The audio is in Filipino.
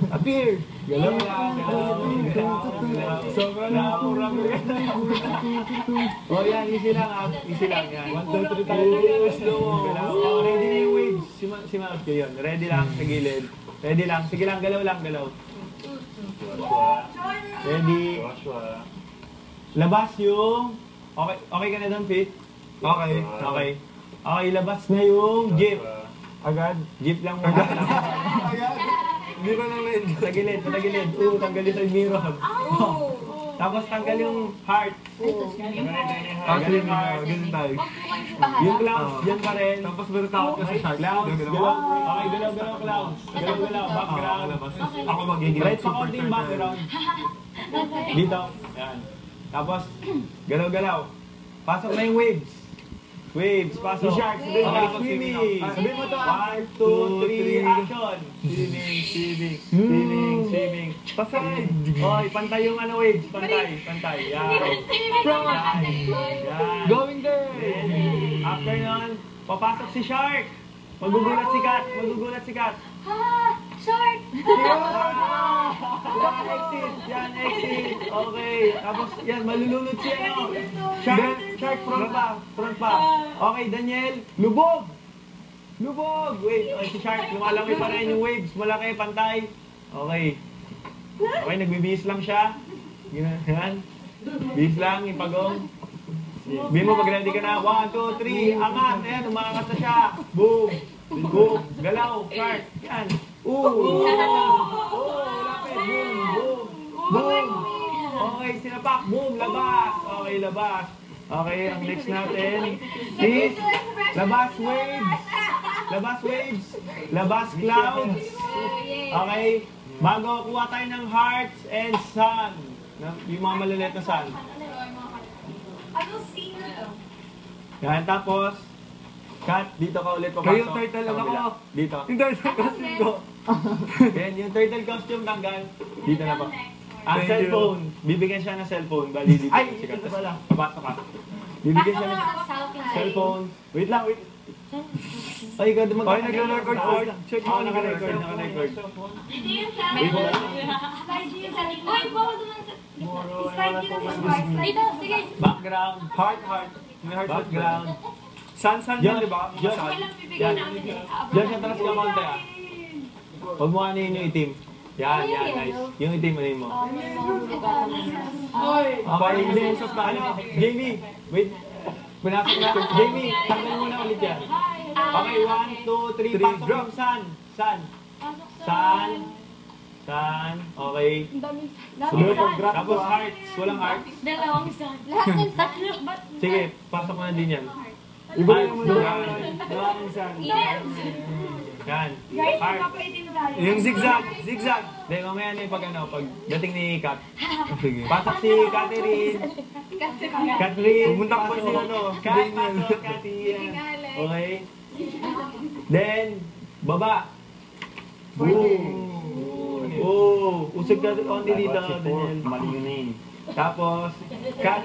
Appear! Galaw lang, galaw. Sobrang nakapurang yan. O yan, easy lang ha. Easy lang yan. 1, 2, 3 tayo. Galaw. Ready na yung waves. Si Mouse ko yun. Ready lang sa gilid. Ready lang. Sige lang, galaw lang, galaw. Ready. Labas yung... Okay ka na doon, Fit? Okay. Okay, labas na yung jeep. Agad? Jeep lang muna. Hindi ko lang na-enjoy. Patagilid. Tanggalin sa mirror. Tapos tanggal yung heart. Tanggal yung heart. Ganun tayo. Yung clouds, yan pa rin. Tapos meron takot ka sa shark. Clouds, galaw. Okay, galaw, clouds. Galaw, background. Ako magiging Right pa super konti yung turtle. background. Dito. Yan. Tapos, galaw. Pasok na yung waves. Waves, pasok. Si Shark, sabihin mo. Okay, swimming. Sabihin mo to. 1, 2, 3, action. Swimming. Pasay. Oy, pantay yung waves. Pantay. Yan. Yan. Going there. Then, after nun, papasok si Shark. Magugulat si Kat. Short! Yan, exit. Okay. Tapos, yan, malulunod si Shark, front pa. Okay, Daniel, lubog. Wait, si Shark, lumalangoy pa rin yung waves. Malaki, pantay. Okay, nagbibihis lang siya. Yan. Bihis lang, yung pagong. Bihin mo, pag ready ka na. 1, 2, 3, angat. Ayan, umangat na siya. Boom. Galaw, Shark. Yan. Lapit. Boom. Okay, sinapak. Boom, labas. Okay, labas. Okay, ang next natin is labas waves. Labas clouds. Okay, bago kuha tayo ng hearts and sun. Yung mga maliliit na sun. Yan, tapos Kat, dito ka ulit papasok. Kayo, turtle lang ako. Dito. Hindi, kasi ko. Then, yung turtle costume tanggal. Dito na pa. Thank Cellphone. Bibigyan siya ng cellphone. Bali dito. Ay, si Kat. ito pala. Papasok ka. Bibigyan siya ng cellphone. Wait lang. Ay, ganda mag- Okay, nagre-record po. Check mo. Naka-record. Uy, bawal naman sa... Slide dito sa slide. Dito, sige. Background. Heart. May heart Background. San yan, di ba? Diyan. Okay lang, bibigyan namin. Diyan siya talas ka konti ah. Huwag mo ano yung itim. Yan, nice. Yung itim, ano mo. Okay, hindi. Jamie, wait. Pinasok na. Jamie, tanggal mo na ulit yan. Okay, 1, 2, 3, pasok yung sun. Sun. Okay. Tapos hearts. Walang hearts. Dalawang isa. Lahat ng tatlo. Sige, pasok mo na din yan. Ibigay mo na. Dalawang sun. Yan. Guys, Heart. napaitin na tayo. Yung zigzag. Hindi, mamaya na yung pag dating ni Kat. Sige. Pasok si Catherine. Catherine. Pumunta ko pasok. si ano, si Kat, Daniel. pasok, Catherine. Okay. Then, baba. Boom. Usog ka only dito, Daniel. Mali yun eh. Tapos, Kat.